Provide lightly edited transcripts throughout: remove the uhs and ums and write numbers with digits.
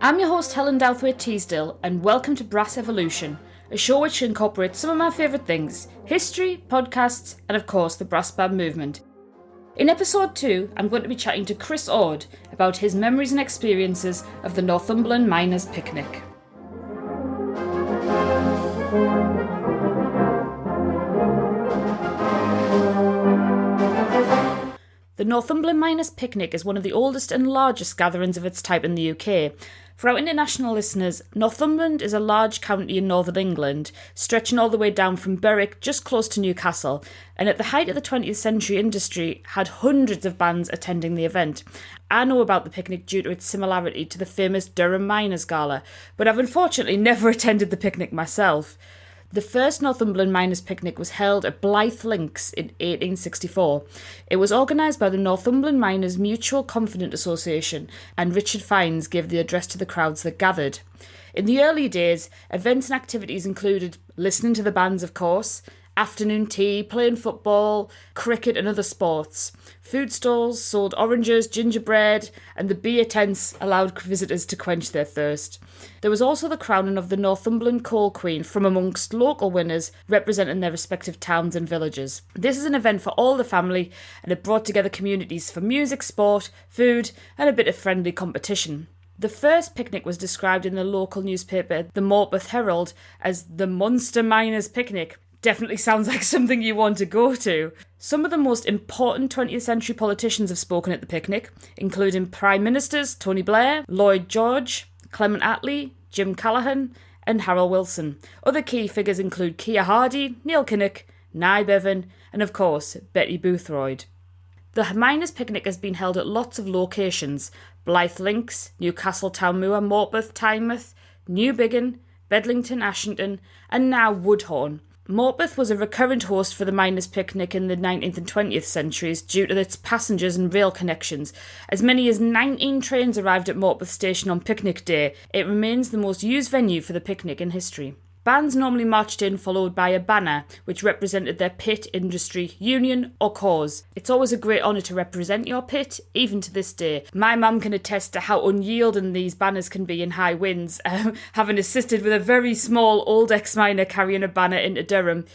I'm your host Helen Douthwaite Teasdale, and welcome to Brass Evolution, a show which incorporates some of my favourite things: history, podcasts, and of course the brass band movement. In episode 2, I'm going to be chatting to Chris Ord about his memories and experiences of the Northumberland Miners' Picnic. The Northumberland Miners' Picnic is one of the oldest and largest gatherings of its type in the UK. For our international listeners, Northumberland is a large county in northern England, stretching all the way down from Berwick just close to Newcastle, and at the height of the 20th century industry had hundreds of bands attending the event. I know about the picnic due to its similarity to the famous Durham Miners' Gala, but I've unfortunately never attended the picnic myself. The first Northumberland Miners' Picnic was held at Blythe Links in 1864. It was organised by the Northumberland Miners' Mutual Confident Association, and Richard Fiennes gave the address to the crowds that gathered. In the early days, events and activities included listening to the bands, of course, afternoon tea, playing football, cricket and other sports. Food stalls sold oranges, gingerbread, and the beer tents allowed visitors to quench their thirst. There was also the crowning of the Northumberland Coal Queen from amongst local winners representing their respective towns and villages. This is an event for all the family, and it brought together communities for music, sport, food, and a bit of friendly competition. The first picnic was described in the local newspaper, the Morpeth Herald, as the Monster Miners' Picnic. Definitely sounds like something you want to go to. Some of the most important 20th century politicians have spoken at the picnic, including Prime Ministers Tony Blair, Lloyd George, Clement Attlee, Jim Callaghan, and Harold Wilson. Other key figures include Keir Hardie, Neil Kinnock, Nye Bevan, and of course, Betty Boothroyd. The Miners' Picnic has been held at lots of locations: Blythe Links, Newcastle Townmoor, Morpeth, Tynemouth, New Biggin, Bedlington, Ashington, and now Woodhorn. Morpeth was a recurrent host for the Miners' Picnic in the 19th and 20th centuries due to its passengers and rail connections. As many as 19 trains arrived at Morpeth Station on picnic day. It remains the most used venue for the picnic in history. Bands normally marched in, followed by a banner, which represented their pit, industry, union or cause. It's always a great honour to represent your pit, even to this day. My mum can attest to how unyielding these banners can be in high winds, having assisted with a very small old ex-miner carrying a banner into Durham.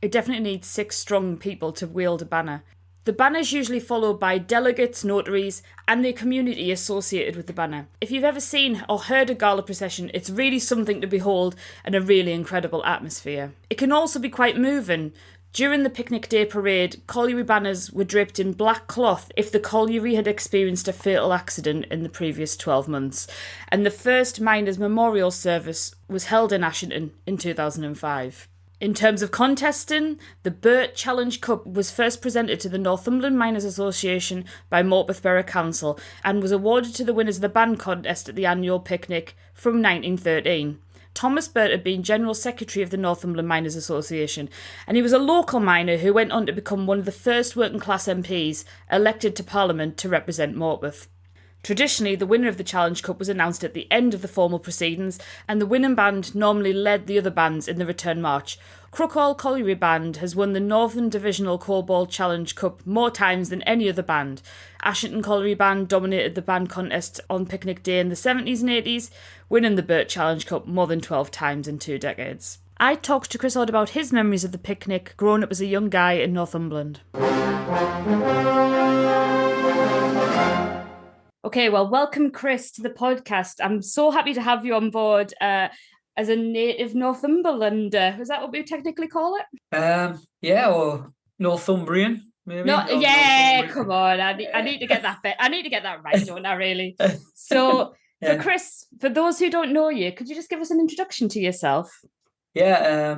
It definitely needs 6 strong people to wield a banner. The banner is usually followed by delegates, notaries, and the community associated with the banner. If you've ever seen or heard a gala procession, it's really something to behold and a really incredible atmosphere. It can also be quite moving. During the picnic day parade, colliery banners were draped in black cloth if the colliery had experienced a fatal accident in the previous 12 months. And the first Miners' Memorial Service was held in Ashington in 2005. In terms of contesting, the Burt Challenge Cup was first presented to the Northumberland Miners Association by Morpeth Borough Council and was awarded to the winners of the band contest at the annual picnic from 1913. Thomas Burt had been General Secretary of the Northumberland Miners Association, and he was a local miner who went on to become one of the first working class MPs elected to Parliament to represent Morpeth. Traditionally, the winner of the Challenge Cup was announced at the end of the formal proceedings, and the winning band normally led the other bands in the return march. Crookhall Colliery Band has won the Northern Divisional Corball Challenge Cup more times than any other band. Ashington Colliery Band dominated the band contest on picnic day in the 70s and 80s, winning the Burt Challenge Cup more than 12 times in 2 decades. I talked to Chris Ord about his memories of the picnic growing up as a young guy in Northumberland. Okay, well, welcome, Chris, to the podcast. I'm so happy to have you on board as a native Northumberlander. Is that what we technically call it? Yeah, or Northumbrian, maybe. No, yeah, come on. I need to get that bit. I need to get that right, don't I, really? So, Yeah. For Chris, for those who don't know you, could you just give us an introduction to yourself? Yeah,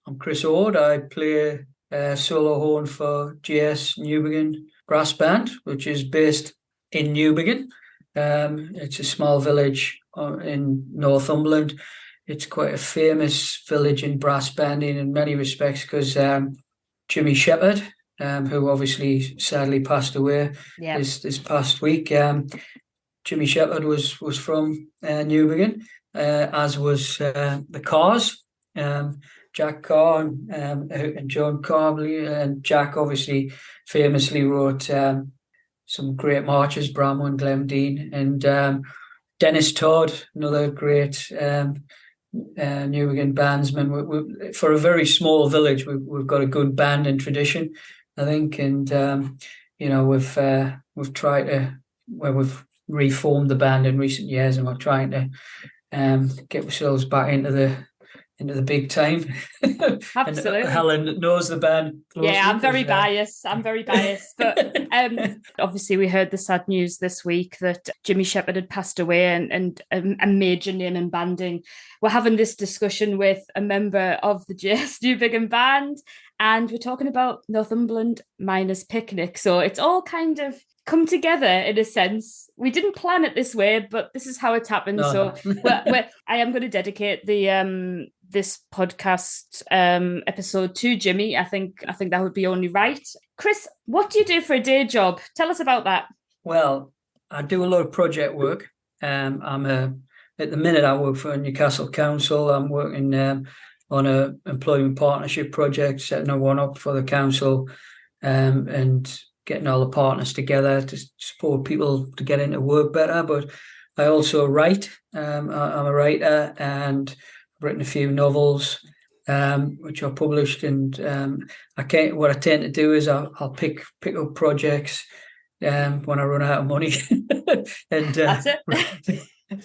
I'm Chris Ord. I play solo horn for GS Newbiggin Brass Band, which is based in Newbiggin. It's a small village in Northumberland. It's quite a famous village in brass banding in many respects because Jimmy Shepherd, who obviously sadly passed away this past week, Jimmy Shepherd was from Newbiggin, as was the Carrs, Jack Carr and John Carbley. And Jack obviously famously wrote some great marches, Bramwell and Glendean, and Dennis Todd, another great Newbigin bandsman. For a very small village, we've got a good band and tradition, I think, and we've tried to we've reformed the band in recent years, and we're trying to get ourselves back into the big time. Absolutely. And Helen knows the band closely. Yeah, I'm very biased. But obviously we heard the sad news this week that Jimmy Shepherd had passed away, and a major name in banding. We're having this discussion with a member of the JS Newbigin band, and we're talking about Northumberland Miners Picnic. So it's all kind of come together in a sense. We didn't plan it this way, but this is how it's happened. No. So I am going to dedicate the this podcast episode to Jimmy. I think that would be only right. Chris, what do you do for a day job? Tell us about that. Well, I do a lot of project work. At the minute I work for Newcastle Council. I'm working on a employment partnership project, setting one up for the council, and getting all the partners together to support people to get into work better. But I also write. I'm a writer, and I've written a few novels, which are published. And what I tend to do is I'll pick up projects when I run out of money, and That's it.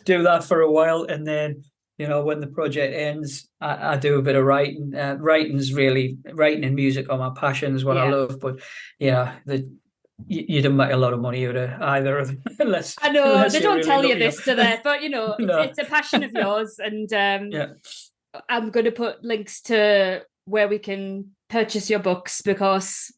do that for a while, and then when the project ends, I do a bit of writing. Writing and music are my passion, is what I love. But you don't make a lot of money out of either of them. I know they don't really tell you this, do they? But No. it's a passion of yours, and I'm going to put links to where we can purchase your books, because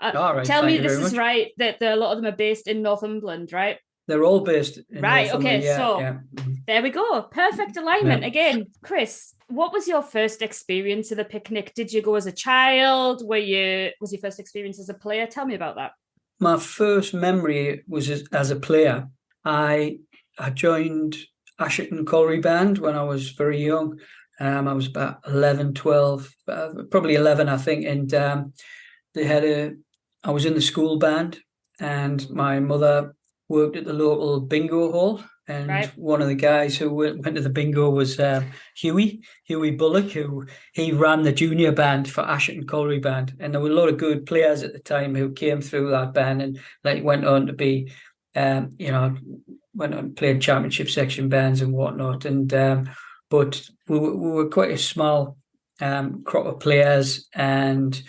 tell me this is right, that a lot of them are based in Northumberland, right? They're all based in right. Okay, so there we go. Perfect alignment. Again, Chris, what was your first experience of the picnic? Did you go as a child? Was your first experience as a player? Tell me about that. My first memory was as a player. I joined Asherton Colliery Band when I was very young. I was about 11, 12, probably 11, I think. And I was in the school band, and my mother worked at the local bingo hall. And one of the guys who went to the bingo was Huey Bullock, who he ran the junior band for Asherton Colliery Band. And there were a lot of good players at the time who came through that band and went on to be, went on playing championship section bands and whatnot. And but we were quite a small crop of players, and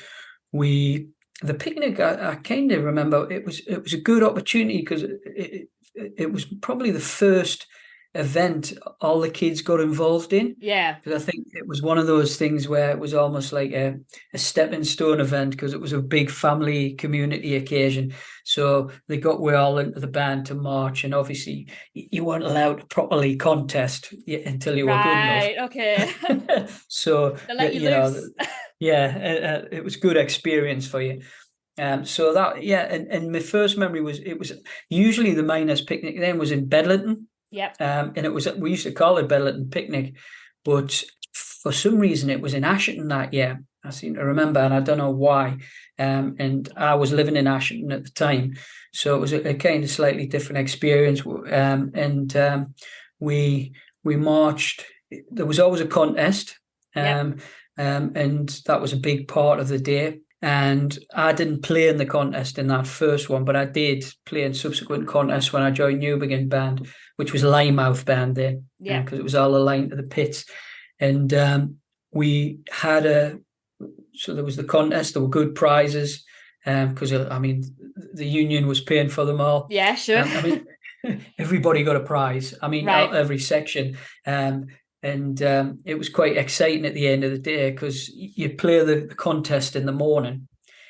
the picnic, I kind of remember it was a good opportunity, because it was probably the first event all the kids got involved in. Yeah. Because I think it was one of those things where it was almost like a stepping stone event, because it was a big family community occasion. So they got we all into the band to march, and obviously you weren't allowed to properly contest until you were good enough. Right, okay. So they let you loose. It was good experience for you. So that, and my first memory was, it was usually the Miners Picnic then was in Bedlington. Yep. And we used to call it Bedlington Picnic, but for some reason it was in Asherton that year. I seem to remember, and I don't know why. And I was living in Asherton at the time, so it was a kind of slightly different experience. And we marched. There was always a contest, and that was a big part of the day. And I didn't play in the contest in that first one, but I did play in subsequent contests when I joined Newbigin Band, which was Linemouth Band then, because it was all aligned to the pits. And we had so there was the contest, there were good prizes, because, the union was paying for them all. Yeah, sure. Everybody got a prize. Every section. And it was quite exciting at the end of the day, because you play the contest in the morning,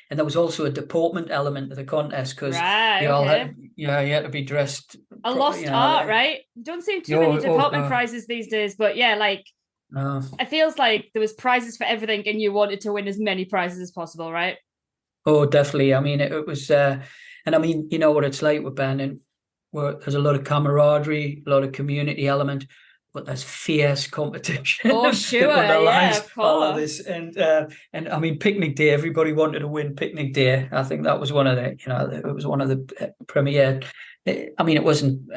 and there was also a deportment element to the contest, because you had to be dressed. A lost art, right? Don't seem too many deportment prizes these days, but it feels like there was prizes for everything, and you wanted to win as many prizes as possible, right? Oh, definitely. It was, and you know what it's like with banding, where there's a lot of camaraderie, a lot of community element. but there's fierce competition Oh, that sure, underlies of all of course. this. And I mean, picnic day, everybody wanted to win picnic day. I think that was one of the, it was one of the premier. I mean, it wasn't,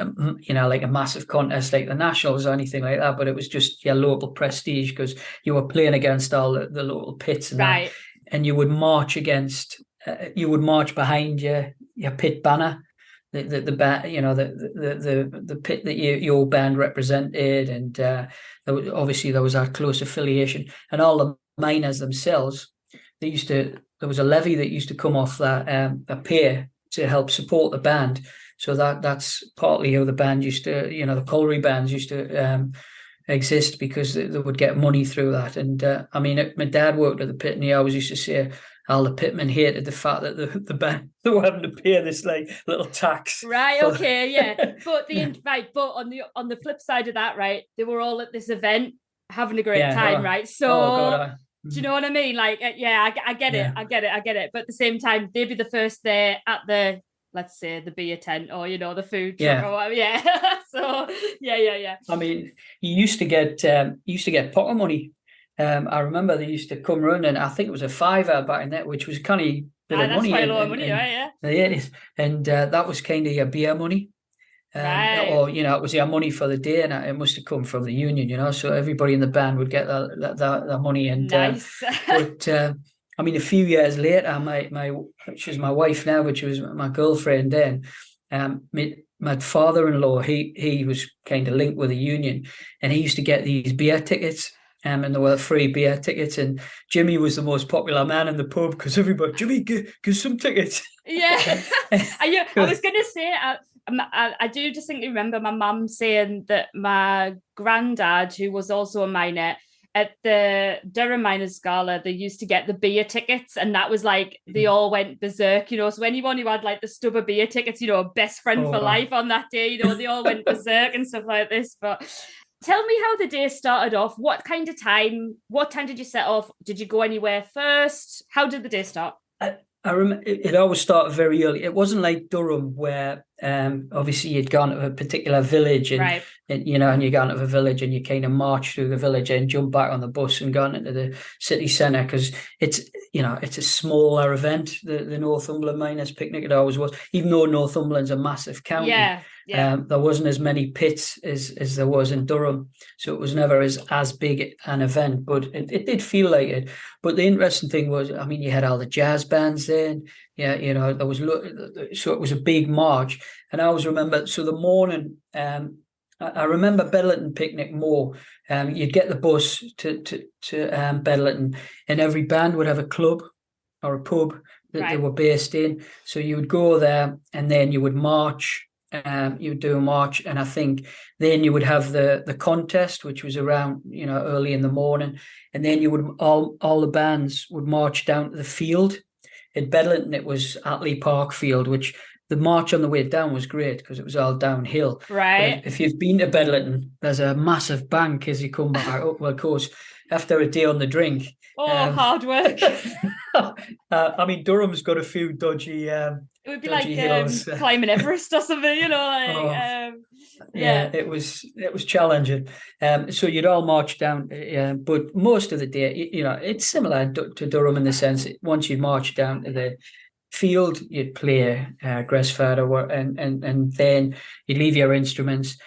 like a massive contest like the Nationals or anything like that, but it was just your local prestige because you were playing against all the local pits and Right. that, and you would march behind your pit banner, the band, the pit that your band represented, and obviously there was that close affiliation, and all the miners themselves, there was a levy that used to come off that a pier to help support the band. So that's partly how the band used to, the colliery bands used to exist, because they would get money through that. And I mean, my dad worked at the pit, and he always used to say all the pitmen hated the fact that the band they were having to pay this like little tax. Right. Okay. Yeah. But But on the flip side of that, right, they were all at this event having a great time, right? So. Oh God. Do you know what I mean? Like, yeah, I get it. I get it. But at the same time, they'd be the first there at the, let's say, the beer tent or, the food truck or whatever. Yeah. So, yeah. I mean, you used to get pocket money. I remember they used to come round, and I think it was a £5 back in that, which was kind of bit of that's money. quite a lot of money, right? Yeah. The 80s. And that was kind of your beer money. Right. Or it was your money for the day, and it must have come from the union, so everybody in the band would get that money. And nice. But I mean, a few years later, she's my wife now, but she was my girlfriend then. My father-in-law, he was kind of linked with the union, and he used to get these beer tickets. And there were free beer tickets, and Jimmy was the most popular man in the pub because everybody, Jimmy, give some tickets. Yeah, I was going to say, I do distinctly remember my mum saying that my granddad, who was also a miner, at the Durham Miners Gala, they used to get the beer tickets, and that was like they all went berserk, So anyone who had like the stub of beer tickets, best friend for life on that day, they all went berserk and stuff like this. But tell me how the day started off. What time did you set off? Did you go anywhere first? How did the day start? I remember it always started very early. It wasn't like Durham, where obviously you'd gone to a particular village, and, right. and you gone to a village and you kind of marched through the village and jumped back on the bus and gone into the city centre, because it's a smaller event. The Northumberland Miners Picnic, it always was, even though Northumberland's a massive county. Yeah. There wasn't as many pits as there was in Durham, so it was never as big an event, but it did feel like it. But the interesting thing was, I mean, you had all the jazz bands there, and there was so it was a big march. And I always remember, so the morning, I remember Bedlington Picnic more. You'd get the bus to Bedlington, and every band would have a club or a pub that they were based in. So you would go there, and then you would march. You would do a march, and I think then you would have the contest, which was around early in the morning, and then you would all the bands would march down to the field. In Bedlington, it was Atley Park Field, which the march on the way down was great because it was all downhill. Right. But if you've been to Bedlington, there's a massive bank as you come back up. Well, of course, after a day on the drink. Hard work. I mean, Durham's got a few dodgy. It would be like hills. climbing Everest or something, Yeah, it was challenging. So you'd all march down, but most of the day, it's similar to Durham in the sense that once you march down to the field, you'd play Gresfada, and then you'd leave your instruments.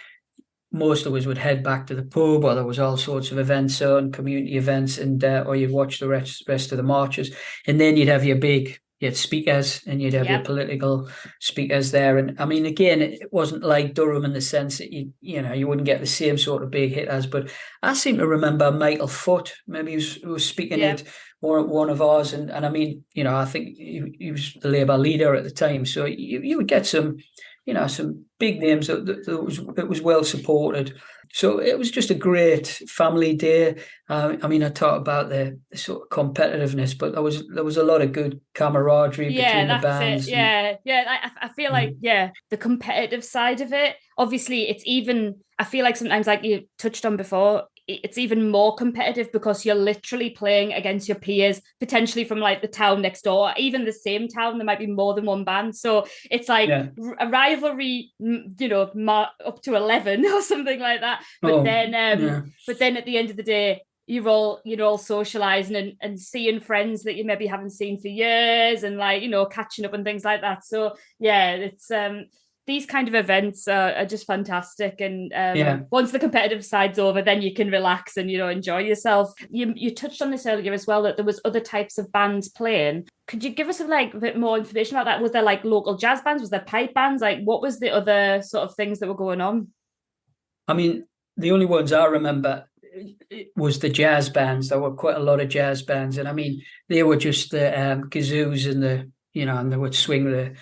Most of us would head back to the pub, or there was all sorts of events on, community events, and or you'd watch the rest of the marches, and then you'd have you had speakers, and you'd have your political speakers there. And I mean, again, it wasn't like Durham in the sense that you wouldn't get the same sort of big hitters. But I seem to remember Michael Foote, maybe he was speaking at one of ours, and I mean, I think he was the Labour leader at the time. So you would get some big names that was well supported. So it was just a great family day. I mean, I talked about the sort of competitiveness, but there was a lot of good camaraderie between the bands. I feel like the competitive side of it. Obviously, it's even. I feel like sometimes, like you touched on before, it's even more competitive because you're literally playing against your peers, potentially from like the town next door, even the same town. There might be more than one band, so it's like a rivalry, up to 11 or something like that. But then at the end of the day, you're all socializing and seeing friends that you maybe haven't seen for years, and like catching up and things like that. So yeah, it's these kind of events are just fantastic. And once the competitive side's over, then you can relax and enjoy yourself. You touched on this earlier as well, that there was other types of bands playing. Could you give us a bit more information about that? Was there like local jazz bands? Was there pipe bands? Like, what was the other sort of things that were going on? I mean, the only ones I remember was the jazz bands. There were quite a lot of jazz bands, and I mean, they were just the kazoos and and they would swing the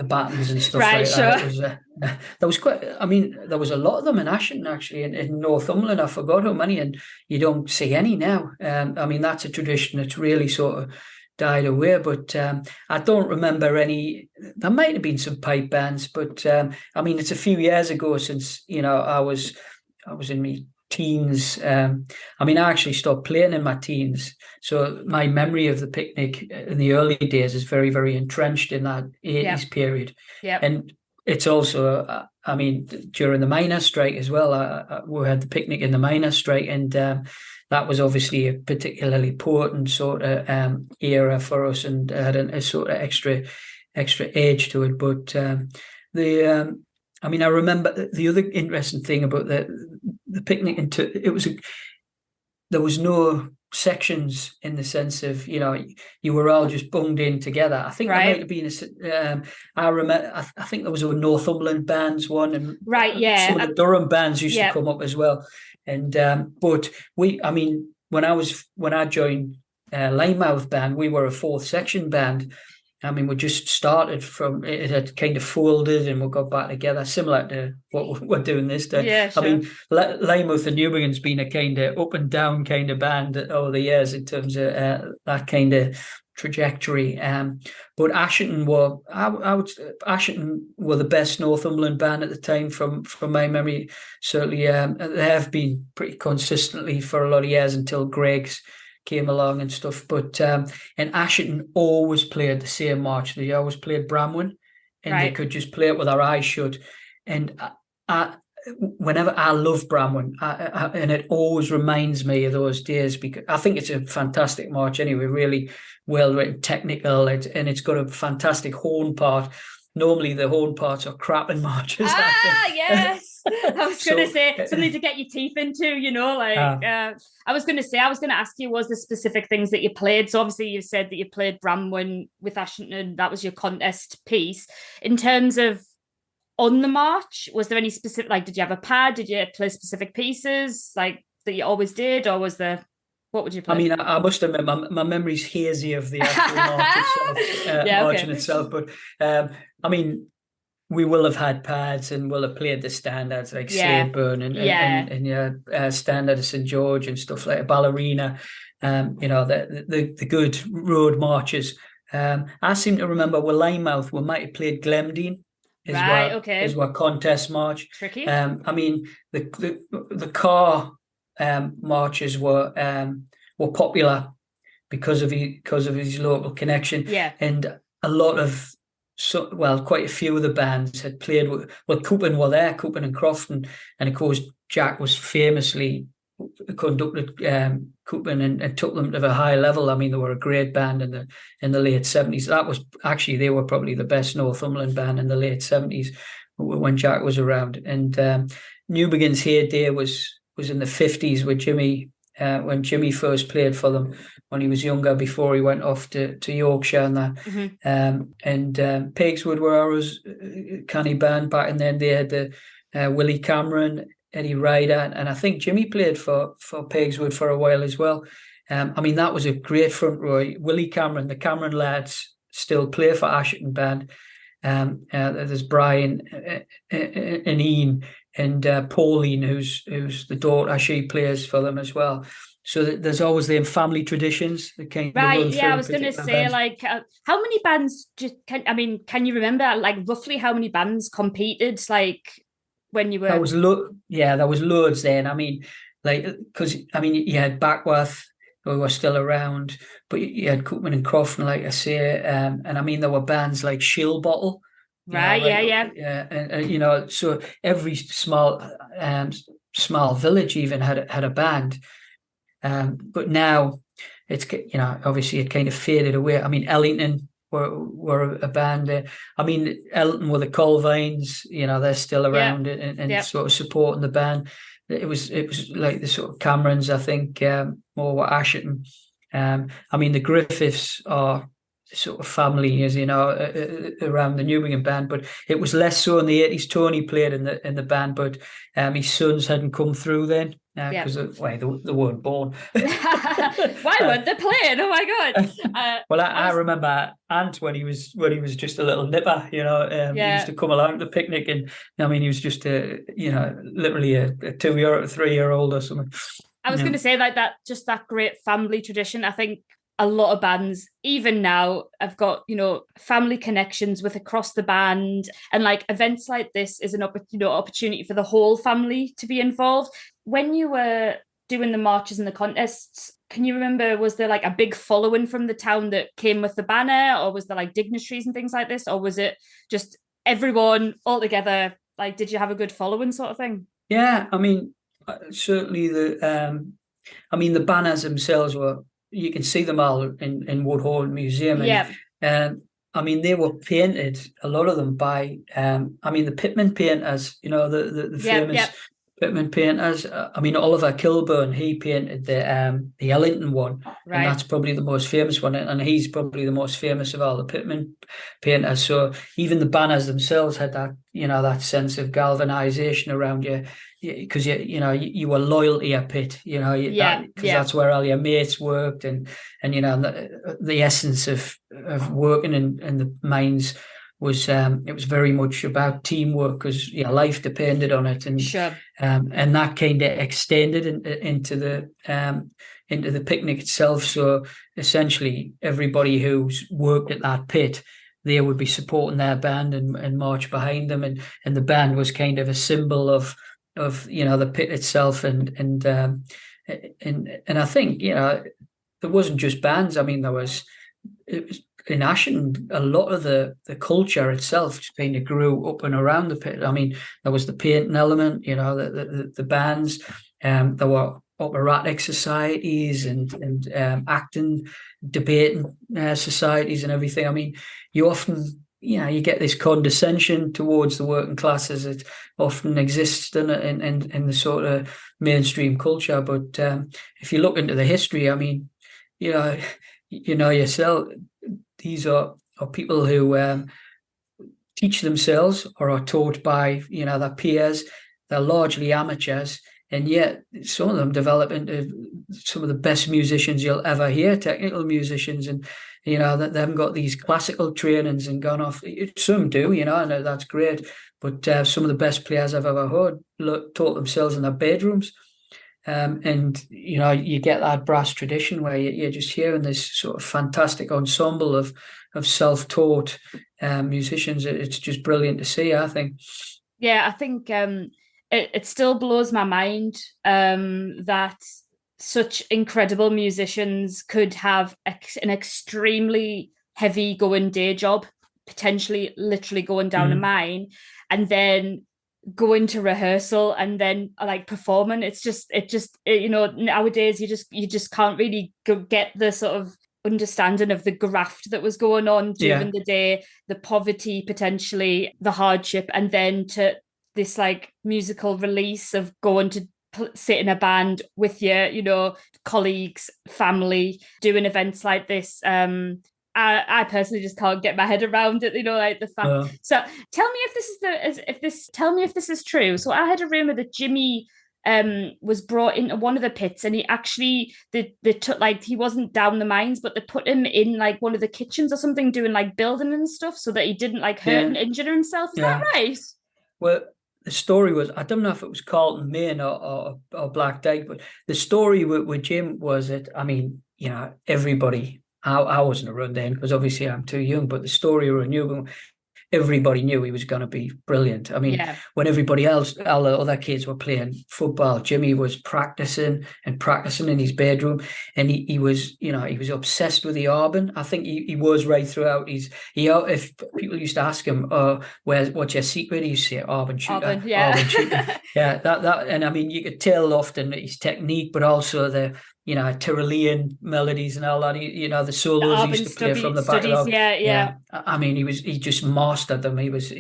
buttons and stuff right, like sure. that. It was there was quite. I mean, there was a lot of them in Ashton actually, in Northumberland. I forgot how many, and you don't see any now. I mean, that's a tradition that's really sort of died away. But I don't remember any. There might have been some pipe bands, but I mean, it's a few years ago since I was in my teens. I mean, I actually stopped playing in my teens, so my memory of the picnic in the early days is very, very entrenched in that 80s period. Yeah, and it's also, I mean, during the miners' strike as well. We had the picnic in the miners' strike, and that was obviously a particularly potent sort of era for us, and had a sort of extra edge to it. But I mean, I remember the other interesting thing about the picnic. There was no sections in the sense of you were all just bunged in together. I think there might have been I remember. I think there was a Northumberland bands one, and some of the Durham bands used to come up as well. And but I mean, when I joined Linemouth band, we were a fourth section band. I mean, we just started from, it had kind of folded and we got back together, similar to what we're doing this day. Yeah, sure. I mean, Linemouth and Newbigin's been a kind of up and down kind of band over the years in terms of that kind of trajectory. But Ashton were the best Northumberland band at the time, from my memory. Certainly, they have been pretty consistently for a lot of years until Greg's came along and stuff. But and Ashton always played the same march. They always played Bramwin, and they could just play it with our eyes shut. And whenever I love Bramwin, and it always reminds me of those days, because I think it's a fantastic march anyway, really well written, technical, and it's got a fantastic horn part. Normally the horn parts are crap in marches. Yes. I was going to say something to get your teeth into, I was going to ask you, was the specific things that you played? So obviously you said that you played Bramwin with Ashton, that was your contest piece. In terms of on the march, was there any specific, like, did you have a pad? Did you play specific pieces like that you always did? Or was there, what would you play? I mean, I must admit, my memory's hazy of the actual march itself, marching itself. But I mean, we will have had pads and we'll have played the standards like Sladeburn and Standard of St. George and stuff like Ballerina, the good road marches. I seem to remember with Linemouth, we might have played Glemdene as our contest march. Tricky. I mean, the car marches were popular because of his local connection. Yeah. And a lot of quite a few of the bands had played with, Coupin were there, Coupin and Crofton, and of course Jack was famously conducted Coupin and took them to a high level. I mean, they were a great band in the late 70s. That was actually, they were probably the best Northumberland band in the late 70s when Jack was around. And Newbigin's heyday was in the 50s with Jimmy, when Jimmy first played for them when he was younger, before he went off to Yorkshire and that. Mm-hmm. And Pigswood were ours canny band back, and then they had the Willie Cameron, Eddie Ryder, and I think Jimmy played for Pigswood for a while as well. I mean, that was a great front row. Willie Cameron, the Cameron lads still play for Ashton band. There's Brian and Ian and Pauline, who's the daughter. She plays for them as well. So there's always them family traditions that kind of run through. I was going to say, like, how many bands? Can you remember, like, roughly how many bands competed, like, when you were? There was loads then. I mean, like, because I mean, you had Backworth who were still around, but you had Cookman and Crofton, like I say, and I mean there were bands like Shill Bottle, Right, right, yeah. yeah, and so every um, small village even had a band, but now it's obviously it kind of faded away. I mean, Ellington were a band. I mean, Ellington were the Colvines. They're still Yeah, around and yeah. sort of supporting the band. It was like the sort of Camerons, I think, more were Asherton. I mean, the Griffiths are sort of family, as you know, around the Newbingham band, but it was less so in the 80s. Tony played in the band, but his sons hadn't come through then Yeah. because they weren't born. Why weren't they playing? Oh my god. Well, I I was remember Ant when he was just a little nipper. He used yeah. to come along to the picnic, and I mean, he was just literally a 2 year, 3 year old or something. I was Yeah, going to say like that, just that great family tradition. I think a lot of bands, even now, have got family connections with across the band, and like events like this is an opportunity for the whole family to be involved. When you were doing the marches and the contests, can you remember? Was there like a big following from the town that came with the banner, or was there like dignitaries and things like this, or was it just everyone all together? Like, did you have a good following sort of thing? yeah. I mean, certainly the banners themselves were. You can see them all in Woodhall Museum, and Yeah, I mean they were painted. A lot of them by I mean the Pitman painters. The yeah, famous yeah. Pitman painters. I mean Oliver Kilburn. He painted the Ellington one, and Right. that's probably the most famous one. And he's probably the most famous of all the Pitman painters. So even the banners themselves had that sense of galvanization around you because you were loyal to your pit, Yeah, because yeah. that's where all your mates worked, and the essence of working in the mines was it was very much about teamwork because your life depended on it, Sure. and that kind of extended into the picnic itself. So essentially, everybody who's worked at that pit, they would be supporting their band and march behind them, and the band was kind of a symbol of the pit itself, and I think there wasn't just bands. I mean, it was in Ashen, a lot of the culture itself just kind of grew up and around the pit. I mean, there was the painting element, the bands, there were operatic societies and acting, debating societies and everything. I mean, you often, you get this condescension towards the working classes. It often exists in the sort of mainstream culture. But if you look into the history, I mean, you know, yourself, these are people who teach themselves or are taught by their peers. They're largely amateurs, and yet some of them develop into some of the best musicians you'll ever hear, technical musicians, and that they haven't got these classical trainings and gone off. Some do, and that's great. But some of the best players I've ever heard taught themselves in their bedrooms. And you get that brass tradition where you're just hearing this sort of fantastic ensemble of self-taught musicians. It's just brilliant to see, I think. Yeah, I think it still blows my mind that such incredible musicians could have an extremely heavy going day job, potentially literally going down a mine, and then going to rehearsal and then like performing. Nowadays you just can't really get the sort of understanding of the graft that was going on Yeah, during the day, the poverty, potentially the hardship, and then to this like musical release of going to sit in a band with your colleagues, family, doing events like this. I personally just can't get my head around it, like the fact. uh, So tell me tell me if this is true. So I had a rumor that Jimmy was brought into one of the pits, and he actually they took like he wasn't down the mines, but they put him in like one of the kitchens or something, doing like building and stuff, so that he didn't like hurt yeah, and injure himself. Is that yeah. right? Well, the story was, I don't know if it was Carlton Main or Black Dyke, but the story with Jim was that, I mean, everybody, I wasn't around then because obviously I'm too young, but the story around Newburn everybody knew he was going to be brilliant. I mean, when everybody else, all the other kids were playing football, Jimmy was practicing in his bedroom, and he was, he was obsessed with the Arbin. I think he was right throughout. If people used to ask him, what's your secret? He used to say, Arbin shooter, Arbin shooter. Yeah, that, and I mean, you could tell often his technique, but also the Tyrolean melodies and all that. The solos he used to play from the backlog. Yeah. I mean, he just mastered them. He was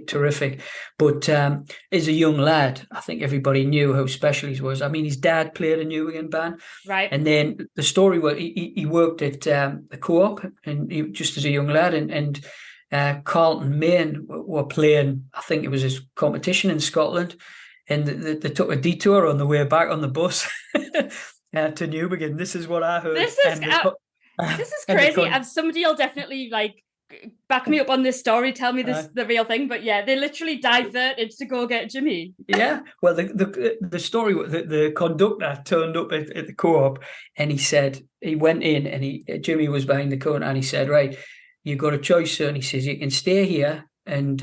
terrific. But as a young lad, I think everybody knew how special he was. I mean, his dad played a New England band, right? And then the story was he worked at the Co-op, and just as a young lad, and Carlton Maine were playing. I think it was his competition in Scotland, and they took a detour on the way back on the bus. To Newbegin. This is what I heard. This is crazy. And somebody will definitely back me up on this story. Tell me this the real thing. But they literally diverted to go get Jimmy. Yeah. Well, the story, the conductor turned up at the Co-op, and he said he went in, and Jimmy was behind the counter, and he said, "Right, you got a choice, sir." And he says, "You can stay here and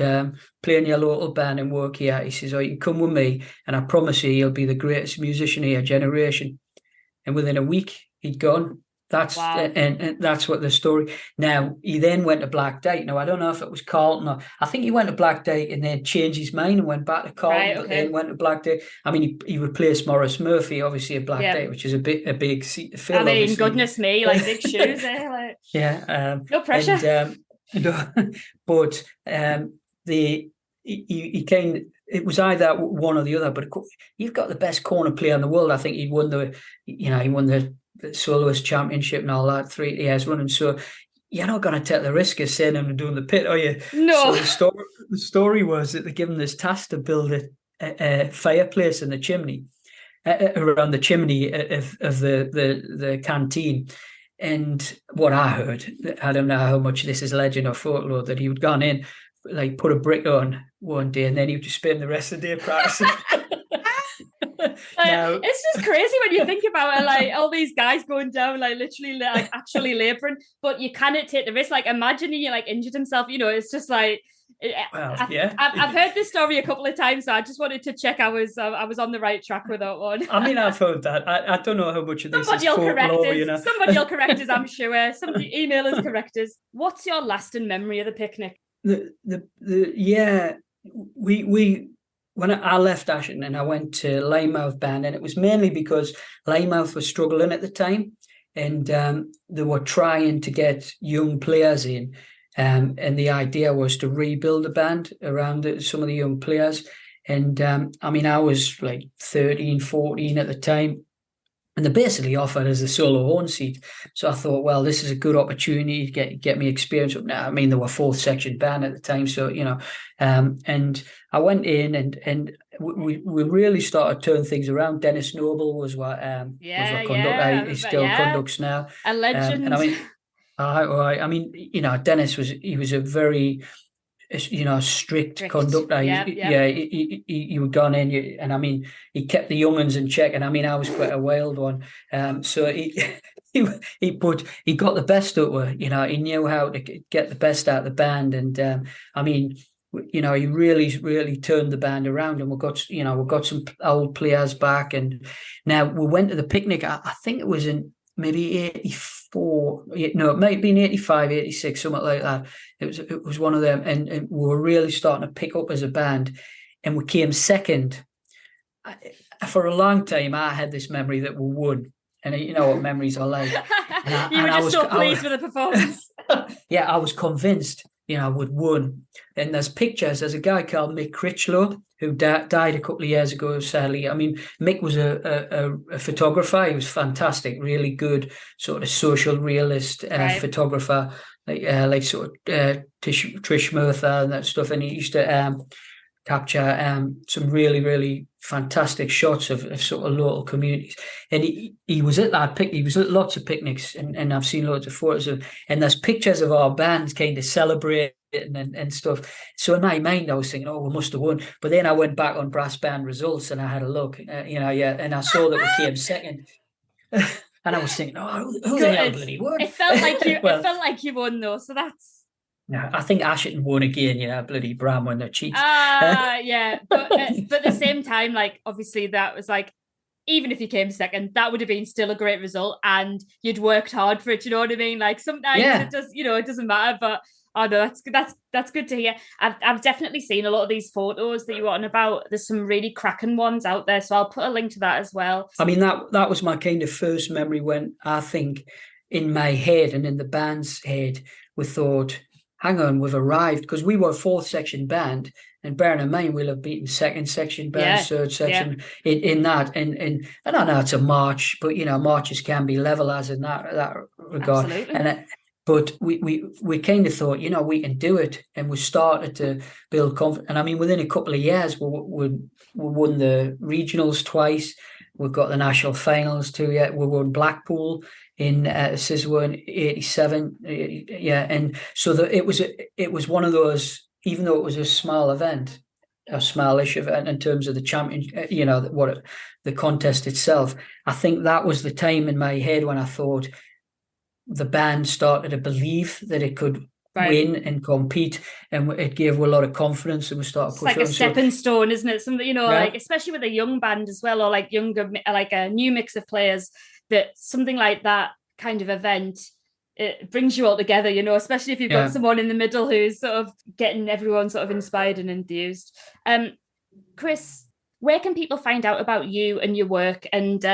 play in your local band and work here." He says, "Or you can come with me, and I promise you'll be the greatest musician of your generation." And within a week, he'd gone. That's and that's what the story. Now, he then went to Black Dyke. Now, I don't know if it was Carlton or I think he went to Black Dyke and then changed his mind and went back to Carlton, but then went to Black Dyke. I mean, he replaced Maurice Murphy, obviously, at Black Dyke, which is a big seat to fill. I mean, obviously. Goodness me, big shoes, eh? No pressure. But he came. It was either one or the other, but you've got the best corner player in the world. I think he won the soloist championship and all that 3 years running. So you're not going to take the risk of sending him and doing the pit, are you? No. So the story was that they gave him this task to build a fireplace in the chimney, around the chimney of the canteen. And what I heard, I don't know how much this is legend or folklore, that he had gone in, put a brick on one day, and then he would just spend the rest of the day practicing. It's just crazy when you think about it, all these guys going down, literally, actually labouring, but you cannot take the risk. Imagining he injured himself, it's just I've heard this story a couple of times, so I just wanted to check I was on the right track with that one. I mean, I've heard that. I don't know how much of this is folklore, Somebody will correct us, I'm sure. Somebody email us, correct us. What's your lasting memory of the picnic? When I left Ashton and I went to Linemouth Band, and it was mainly because Linemouth was struggling at the time, and they were trying to get young players in, and the idea was to rebuild the band around some of the young players. And I mean, I was 13, 14 at the time, and they basically offered us a solo horn seat. So I thought, well, this is a good opportunity to get me experience up now. I mean, they were fourth section band at the time, so and I went in and we really started turning things around. Dennis Noble was what conductor. He still conducts now. A legend. And I mean, I mean, Dennis was a very strict conductor. He would gone in, and I mean, he kept the young'uns in check, and I mean, I was quite a wild one. So he got the best out of her. He knew how to get the best out of the band, and I mean, he really turned the band around, and we got some old players back, and now we went to the picnic. I think it was in maybe 84, no, it might have been 85, 86, something like that. It was one of them, and we were really starting to pick up as a band, and we came second. For a long time, I had this memory that we won, and you know what memories are like. You were just so pleased with the performance. Yeah, I was convinced, we'd won. And there's pictures. There's a guy called Mick Critchlow who died a couple of years ago, sadly. I mean, Mick was a photographer. He was fantastic, really good sort of social realist photographer, like sort of Trish Murtha and that stuff. And he used to capture some really, really fantastic shots of sort of local communities. And he was at that picnic. He was at lots of picnics, and I've seen loads of photos of. And there's pictures of our bands kind of celebrating and stuff. So in my mind, I was thinking, oh, we must have won. But then I went back on brass band results and I had a look, and I saw that we came second. And I was thinking, oh, who the hell bloody won? It felt like you. It felt like you won, though. So that's. Yeah, I think Ashton won again, bloody Bram when they cheat. Yeah. But at the same time, like, obviously that was like, even if you came second, that would have been still a great result and you'd worked hard for it, you know what I mean? Like sometimes it does, it doesn't matter, but oh no, that's good to hear. I've definitely seen a lot of these photos that you were on about. There's some really cracking ones out there, so I'll put a link to that as well. I mean, that was my kind of first memory when I think in my head and in the band's head, we thought, hang on, we've arrived, because we were a fourth section band, and bearing in mind we'll have beaten second section bands, third section in that, and I don't know it's a march, but marches can be levelers in that regard. Absolutely. But we kind of thought, we can do it, and we started to build confidence. And I mean, within a couple of years, we won the regionals twice. We've got the national finals too. Yeah, we won Blackpool in Sizwa in '87. And so it was one of those. Even though it was a small event, a smallish event in terms of the champion, the contest itself, I think that was the time in my head when I thought the band started to believe that it could win and compete, and it gave a lot of confidence, and we started pushing. It's like a stepping stone, isn't it? Something, like especially with a young band as well, or like younger, like a new mix of players, that something like that kind of event, it brings you all together, especially if you've got someone in the middle who's sort of getting everyone sort of inspired and enthused. Chris, where can people find out about you and your work and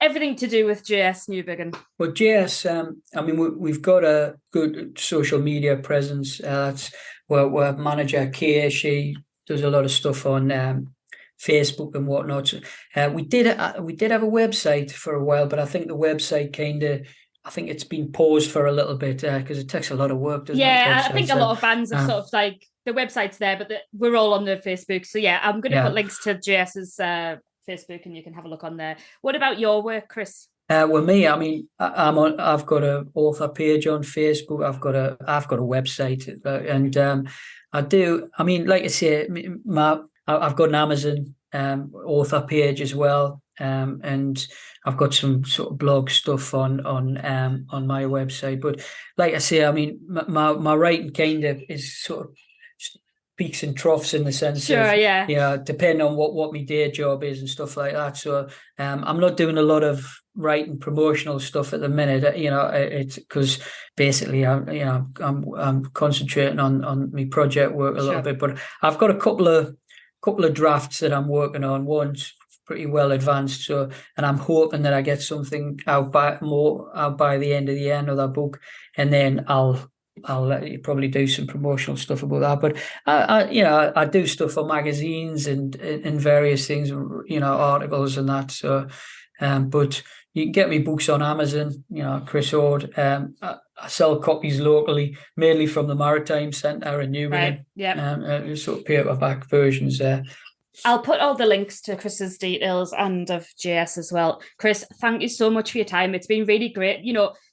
everything to do with JS Newbigin? Well, JS, I mean, we've got a good social media presence. That's where manager Kay, she does a lot of stuff on Facebook and whatnot. We did have a website for a while, but I think the website I think it's been paused for a little bit because it takes a lot of work, doesn't it? Yeah, I think a lot of bands have sort of like, the website's there, but we're all on the Facebook. So yeah, I'm going to put links to JS's Facebook and you can have a look on there. What about your work, Chris? Well, me, I mean, I've got an author page on Facebook. I've got a website, and I do. I mean, like I say, I've got an Amazon author page as well, and I've got some sort of blog stuff on my website. But like I say, I mean, my writing kind of is sort of peaks and troughs in the sense of depending on what my day job is and stuff like that. So I'm not doing a lot of writing promotional stuff at the minute. It's because basically I'm concentrating on my project work a little bit. But I've got a couple of drafts that I'm working on. One's pretty well advanced, and I'm hoping that I get something out by the end of the year, another book, and then I'll let you probably do some promotional stuff about that. But I do stuff for magazines and various things, articles and that. So, but you can get me books on Amazon. Chris Ord. I sell copies locally, mainly from the Maritime Centre in Newbigin. Right. Sort of paperback versions there. I'll put all the links to Chris's details and of JS as well. Chris, thank you so much for your time. It's been really great,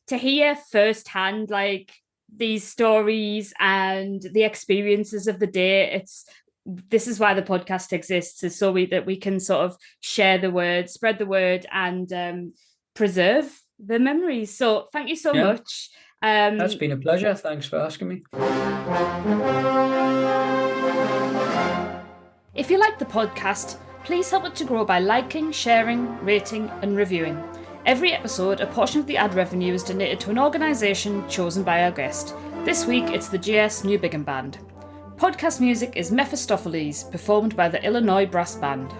to hear firsthand, like, these stories and the experiences of the day. This is why the podcast exists, is so that we can sort of share the word, spread the word, and preserve the memories. So thank you so much. That's been a pleasure. Thanks for asking me. If you like the podcast, please help it to grow by liking, sharing, rating and reviewing. Every episode, a portion of the ad revenue is donated to an organisation chosen by our guest. This week, it's the JS Newbigin Band. Podcast music is Mephistopheles, performed by the Illinois Brass Band.